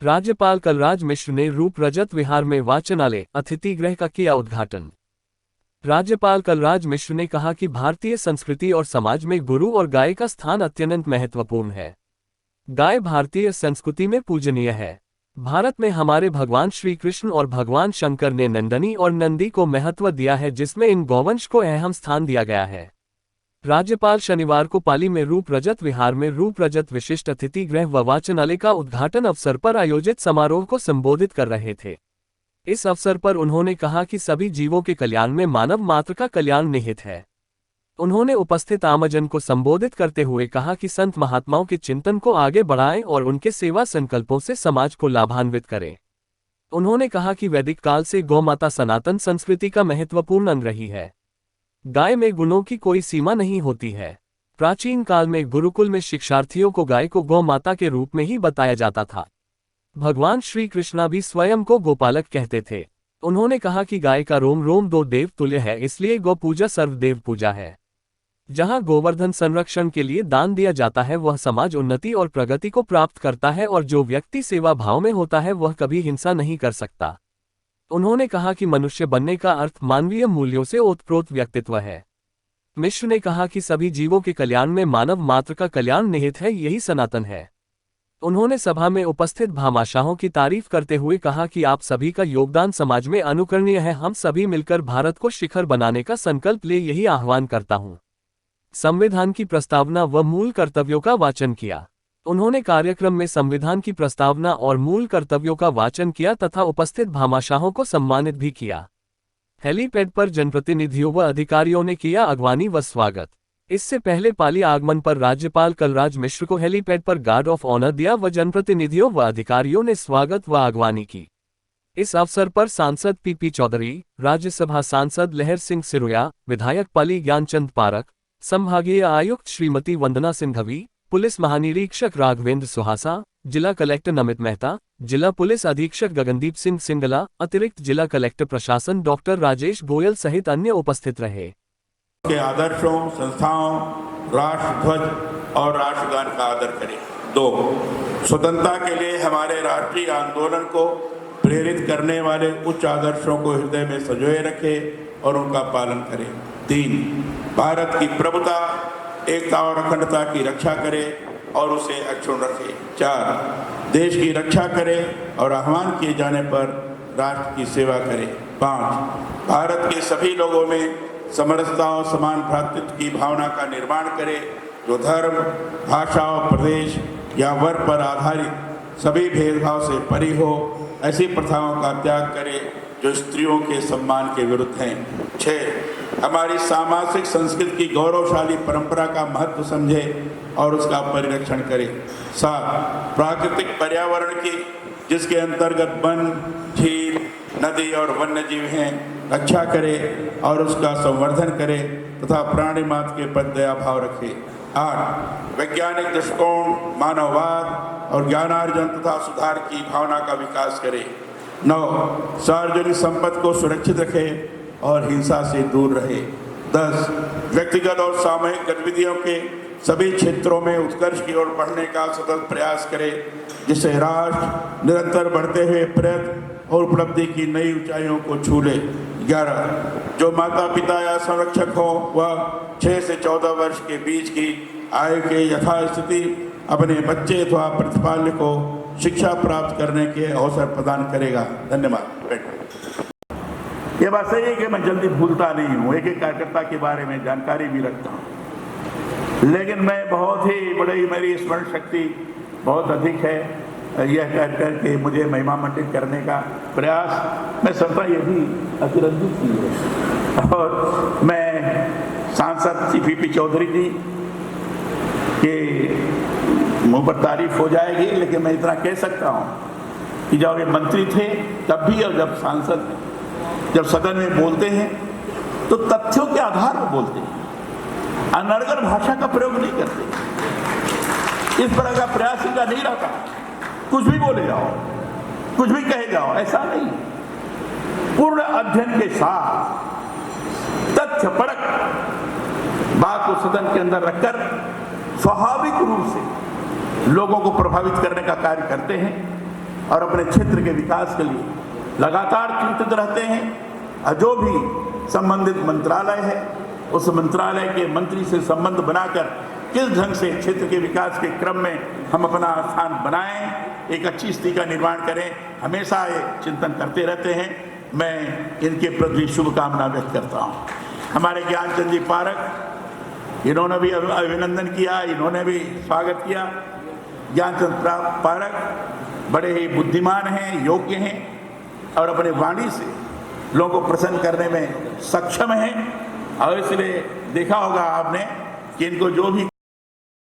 राज्यपाल कलराज मिश्र ने रूप रजत विहार में वाचनालय अतिथि गृह का किया उद्घाटन। राज्यपाल कलराज मिश्र ने कहा कि भारतीय संस्कृति और समाज में गुरु और गाय का स्थान अत्यंत महत्वपूर्ण है। गाय भारतीय संस्कृति में पूजनीय है। भारत में हमारे भगवान श्री कृष्ण और भगवान शंकर ने नंदनी और नंदी को महत्व दिया है, जिसमें इन गौवंश को अहम स्थान दिया गया है। राज्यपाल शनिवार को पाली में रूप रजत विहार में रूप रजत विशिष्ट अतिथि गृह व वाचनालय का उद्घाटन अवसर पर आयोजित समारोह को संबोधित कर रहे थे। इस अवसर पर उन्होंने कहा कि सभी जीवों के कल्याण में मानव मात्र का कल्याण निहित है। उन्होंने उपस्थित आमजन को संबोधित करते हुए कहा कि संत महात्माओं के चिंतन को आगे बढ़ाएं और उनके सेवा संकल्पों से समाज को लाभान्वित करें। उन्होंने कहा कि वैदिक काल से गौमाता सनातन संस्कृति का महत्वपूर्ण अंग रही है। गाय में गुणों की कोई सीमा नहीं होती है। प्राचीन काल में गुरुकुल में शिक्षार्थियों को गाय को गौ माता के रूप में ही बताया जाता था। भगवान श्री कृष्णा भी स्वयं को गोपालक कहते थे। उन्होंने कहा कि गाय का रोम रोम दो देव तुल्य है, इसलिए गौ पूजा सर्वदेव पूजा है। जहां गोवर्धन संरक्षण के लिए दान दिया जाता है वह समाज उन्नति और प्रगति को प्राप्त करता है, और जो व्यक्ति सेवा भाव में होता है वह कभी हिंसा नहीं कर सकता। उन्होंने कहा कि मनुष्य बनने का अर्थ मानवीय मूल्यों से ओतप्रोत व्यक्तित्व है। मिश्र ने कहा कि सभी जीवों के कल्याण में मानव मात्र का कल्याण निहित है, यही सनातन है। उन्होंने सभा में उपस्थित भामाशाहों की तारीफ करते हुए कहा कि आप सभी का योगदान समाज में अनुकरणीय है। हम सभी मिलकर भारत को शिखर बनाने का संकल्प ले, यही आह्वान करता हूं। संविधान की प्रस्तावना व मूल कर्तव्यों का वाचन किया। उन्होंने कार्यक्रम में संविधान की प्रस्तावना और मूल कर्तव्यों का वाचन किया तथा उपस्थित भामाशाहों को सम्मानित भी किया। हेलीपैड पर जनप्रतिनिधियों व अधिकारियों ने किया अगवानी व स्वागत। इससे पहले पाली आगमन पर राज्यपाल कलराज मिश्र को हेलीपैड पर गार्ड ऑफ ऑनर दिया व जनप्रतिनिधियों व अधिकारियों ने स्वागत व अगवानी की। इस अवसर पर सांसद पीपी चौधरी, राज्यसभा सांसद लहर सिंह सिरोया, विधायक पाली ज्ञानचंद पारक, संभागीय आयुक्त श्रीमती वंदना सिंघवी, पुलिस महानिरीक्षक राघवेंद्र सुहासा, जिला कलेक्टर नमित मेहता, जिला पुलिस अधीक्षक गगनदीप सिंह सिंगला, अतिरिक्त जिला कलेक्टर प्रशासन डॉक्टर राजेश गोयल सहित अन्य उपस्थित रहे। के आदर्शों, संस्थाओं, राष्ट्रध्वज और राष्ट्रगान का आदर करें। 2. स्वतंत्रता के लिए हमारे राष्ट्रीय आंदोलन को प्रेरित करने वाले उच्च आदर्शों को हृदय में संजोए रखें और उनका पालन करें। 3. भारत की प्रभुता, एकता और अखंडता की रक्षा करें और उसे अक्षुण्ण रखें। 4. देश की रक्षा करें और आह्वान किए जाने पर राष्ट्र की सेवा करें। 5. भारत के सभी लोगों में समरसता और समान भ्रातृत्व की भावना का निर्माण करें, जो धर्म, भाषा और प्रदेश या वर्ग पर आधारित सभी भेदभाव से परी हो। ऐसी प्रथाओं का त्याग करें जो स्त्रियों के सम्मान के विरुद्ध हैं। 6. हमारी सामाजिक संस्कृति की गौरवशाली परंपरा का महत्व समझे और उसका परिरक्षण करें। 7. प्राकृतिक पर्यावरण की, जिसके अंतर्गत वन, झील, नदी और वन्य जीव हैं, रक्षा करें और उसका संवर्धन करें तथा प्राणी मात्र के प्रति दया भाव रखें। 8. वैज्ञानिक दृष्टिकोण, मानववाद और ज्ञानार्जन तथा सुधार की भावना का विकास करें। 9. सार्वजनिक संपत्ति को सुरक्षित रखें और हिंसा से दूर रहे। 10. व्यक्तिगत और सामूहिक गतिविधियों के सभी क्षेत्रों में उत्कर्ष की ओर बढ़ने का सतत प्रयास करें, जिससे राष्ट्र निरंतर बढ़ते हुए प्रयत्न और उपलब्धि की नई ऊंचाइयों को छू ले। 11. जो माता पिता या संरक्षक हो वह 6 से 14 वर्ष के बीच की आयु के यथास्थिति अपने बच्चे अथवा प्रतिपाल्य को शिक्षा प्राप्त करने के अवसर प्रदान करेगा। धन्यवाद। ये बात सही है कि मैं जल्दी भूलता नहीं हूँ, एक एक कार्यकर्ता के बारे में जानकारी भी रखता हूँ, लेकिन मैं बहुत ही बड़ी, मेरी स्मरण शक्ति बहुत अधिक है। यह कह करके मुझे महिमा मंडित करने का प्रयास मैं समझता ये भी अतिरंजित की है। और मैं सांसद श्री पीपी चौधरी जी के मुँह पर तारीफ हो जाएगी, लेकिन मैं इतना कह सकता हूँ कि जब ये मंत्री थे तब भी और जब सांसद, जब सदन में बोलते हैं तो तथ्यों के आधार पर बोलते हैं, अनर्गल भाषा का प्रयोग नहीं करते। इस तरह का प्रयास इनका नहीं रहता, कुछ भी बोले जाओ, कुछ भी कहे जाओ, ऐसा नहीं। पूर्ण अध्ययन के साथ तथ्यपरक बात को सदन के अंदर रखकर स्वाभाविक रूप से लोगों को प्रभावित करने का कार्य करते हैं। और अपने क्षेत्र के विकास के लिए लगातार चिंतित रहते हैं। और जो भी संबंधित मंत्रालय है उस मंत्रालय के मंत्री से संबंध बनाकर किस ढंग से क्षेत्र के विकास के क्रम में हम अपना स्थान बनाएं, एक अच्छी स्थिति का निर्माण करें, हमेशा ये चिंतन करते रहते हैं। मैं इनके प्रति शुभकामना व्यक्त करता हूँ। हमारे ज्ञानचंद जी पारक, इन्होंने भी अभिनंदन किया, इन्होंने भी स्वागत किया। ज्ञानचंद पारक बड़े ही बुद्धिमान हैं, योग्य हैं और अपने वाणी से लोगों को प्रसन्न करने में सक्षम हैं। और इसलिए देखा होगा आपने कि इनको जो भी